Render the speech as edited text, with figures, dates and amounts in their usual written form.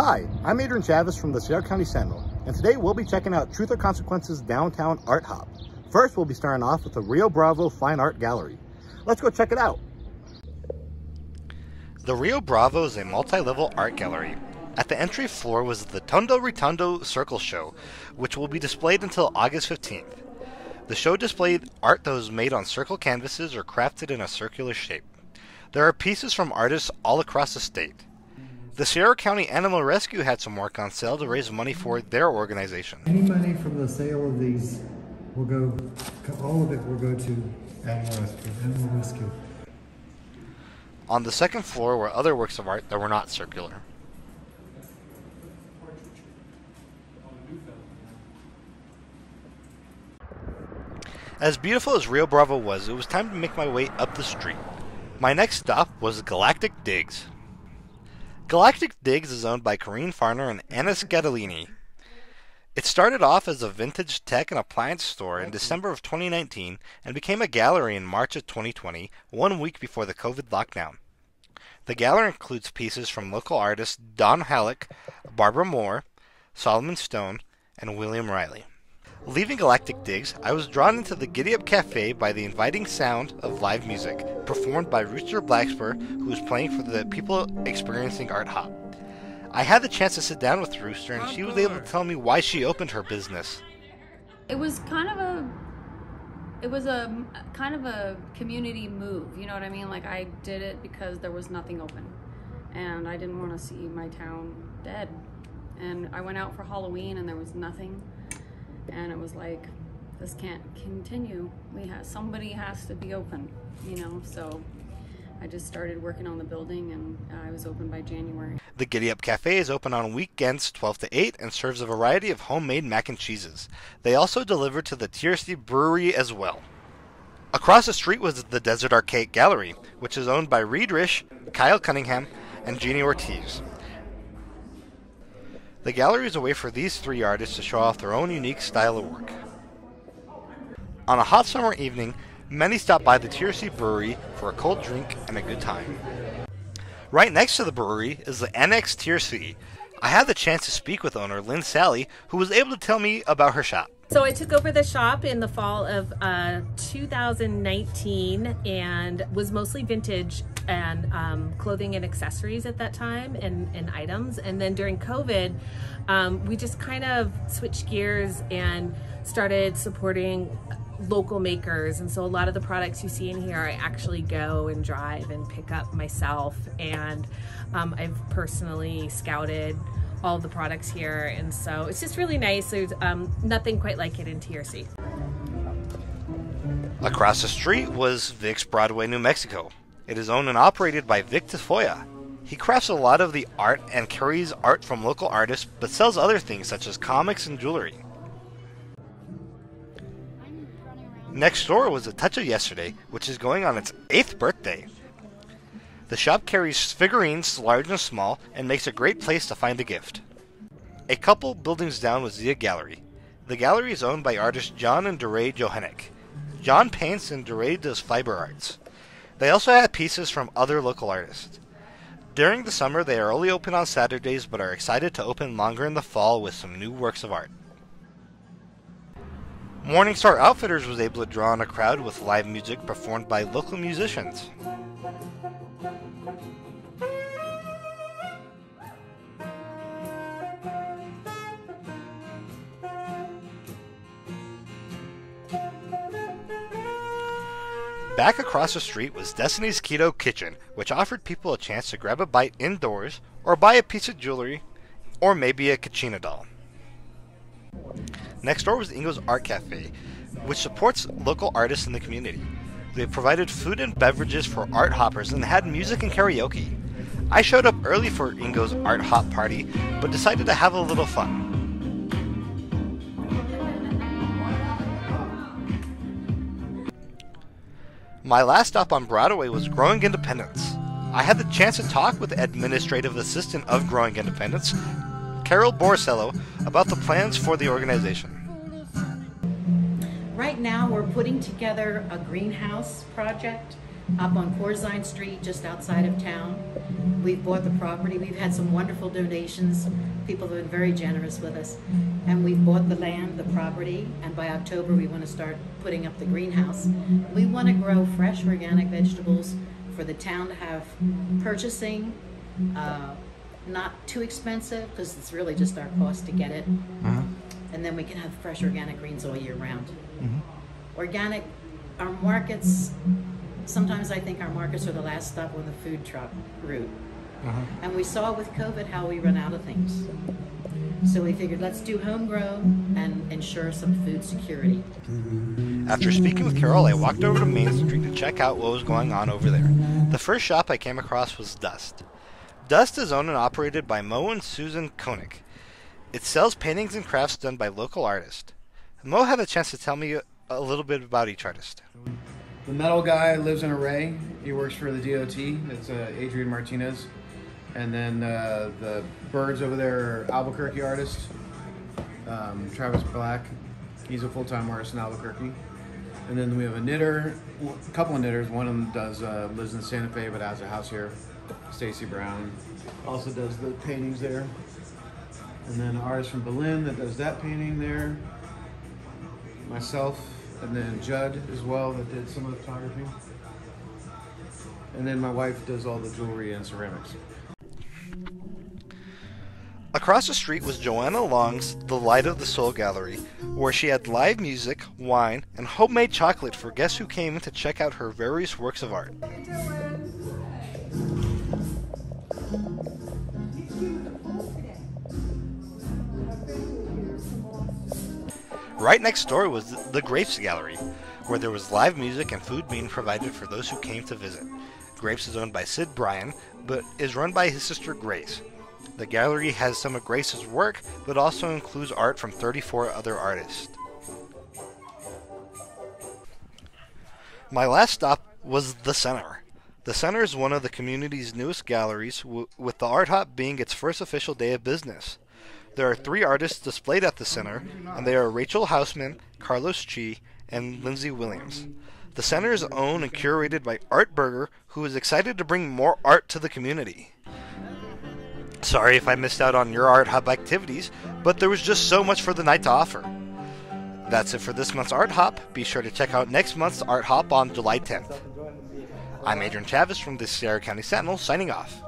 Hi, I'm Adrian Chavez from the Sierra County Sentinel, and today we'll be checking out Truth or Consequences Downtown Art Hop. First, we'll be starting off with the Rio Bravo Fine Art Gallery. Let's go check it out. The Rio Bravo is a multi-level art gallery. At the entry floor was the Tondo Ritondo Circle Show, which will be displayed until August 15th. The show displayed art that was made on circle canvases or crafted in a circular shape. There are pieces from artists all across the state. The Sierra County Animal Rescue had some work on sale to raise money for their organization. Any money from the sale of these will go, all of it will go to Animal Rescue. On the second floor were other works of art that were not circular. As beautiful as Rio Bravo was, it was time to make my way up the street. My next stop was Galactic Digs. Galactic Digs is owned by Corrine Farner and Annex. It started off as a vintage tech and appliance store in December of 2019 and became a gallery in March of 2020, 1 week before the COVID lockdown. The gallery includes pieces from local artists Don Halleck, Barbara Moore, Solomon Stone, and William Riley. Leaving Galactic Digs, I was drawn into the Giddy Up Cafe by the inviting sound of live music, performed by Rooster Blackspur, who was playing for the people experiencing Art Hop. I had the chance to sit down with Rooster, and she was able to tell me why she opened her business. It was kind of a community move, you know what I mean? Like, I did it because there was nothing open, and I didn't want to see my town dead. And I went out for Halloween, and there was nothing. And it was like, this can't continue. Somebody has to be open, you know? So I just started working on the building, and I was open by January. The Giddy Up Cafe is open on weekends 12 to 8 and serves a variety of homemade mac and cheeses. They also deliver to the TRC Brewery as well. Across the street was the Desert Arcade Gallery, which is owned by Reed Risch, Kyle Cunningham, and Jeannie Ortiz. The gallery is a way for these three artists to show off their own unique style of work. On a hot summer evening, many stop by the TRC Brewery for a cold drink and a good time. Right next to the brewery is the Annex TRC. I had the chance to speak with owner Lynn Sally, who was able to tell me about her shop. So I took over the shop in the fall of 2019 and was mostly vintage and clothing and accessories at that time and items. And then during COVID, we just kind of switched gears and started supporting local makers. And so a lot of the products you see in here, I actually go and drive and pick up myself. And I've personally scouted all the products here, and so it's just really nice. There's nothing quite like it in TRC. Across the street was Vic's Broadway, New Mexico. It is owned and operated by Vic Tafoya. He crafts a lot of the art and carries art from local artists, but sells other things such as comics and jewelry. Next door was A Touch of Yesterday, which is going on its 8th birthday. The shop carries figurines large and small and makes a great place to find a gift. A couple buildings down was Zia Gallery. The gallery is owned by artists John and Duray Johannek. John paints and Duray does fiber arts. They also have pieces from other local artists. During the summer they are only open on Saturdays, but are excited to open longer in the fall with some new works of art. Morningstar Outfitters was able to draw in a crowd with live music performed by local musicians. Back across the street was Destiny's Keto Kitchen, which offered people a chance to grab a bite indoors, or buy a piece of jewelry, or maybe a Kachina doll. Next door was Ingos Art Cafe, which supports local artists in the community. They provided food and beverages for art hoppers and had music and karaoke. I showed up early for Ingos Art Hop Party, but decided to have a little fun. My last stop on Broadway was Growing Independence. I had the chance to talk with the administrative assistant of Growing Independence, Carol Borsello, about the plans for the organization. Right now we're putting together a greenhouse project up on Corzine Street, just outside of town. We've bought the property. We've had some wonderful donations. People have been very generous with us. And we've bought the land, the property, and by October we want to start putting up the greenhouse. We want to grow fresh organic vegetables for the town to have purchasing, not too expensive, because it's really just our cost to get it. And then we can have fresh organic greens all year round. Organic, our markets, sometimes I think our markets are the last stop on the food truck route. And we saw with COVID how we run out of things. So we figured, let's do homegrown and ensure some food security. After speaking with Carol, I walked over to Main Street to check out what was going on over there. The first shop I came across was Dust. Dust is owned and operated by Mo and Susan Koenig. It sells paintings and crafts done by local artists. Mo had a chance to tell me a little bit about each artist. The metal guy lives in Array. He works for the DOT. It's Adrian Martinez. And then the birds over there are Albuquerque artists. Travis Black. He's a full-time artist in Albuquerque. And then we have a knitter, a couple of knitters. One of them does lives in Santa Fe but has a house here. Stacy Brown also does the paintings there. And then an artist from Berlin that does that painting there. Myself, and then Judd as well that did some of the photography. And then my wife does all the jewelry and ceramics. Across the street was Joanna Long's The Light of the Soul Gallery, where she had live music, wine, and homemade chocolate for guests who came in to check out her various works of art. Right next door was the Grapes Gallery, where there was live music and food being provided for those who came to visit. Grapes is owned by Sid Bryan, but is run by his sister Grace. The gallery has some of Grace's work, but also includes art from 34 other artists. My last stop was the Center. The Center is one of the community's newest galleries, with the Art Hop being its first official day of business. There are 3 artists displayed at the Center, and they are Rachel Hausman, Carlos Chi, and Lindsay Williams. The Center is owned and curated by Art Berger, who is excited to bring more art to the community. Sorry if I missed out on your Art Hop activities, but there was just so much for the night to offer. That's it for this month's Art Hop. Be sure to check out next month's Art Hop on July 10th. I'm Adrian Chavez from the Sierra County Sentinel, signing off.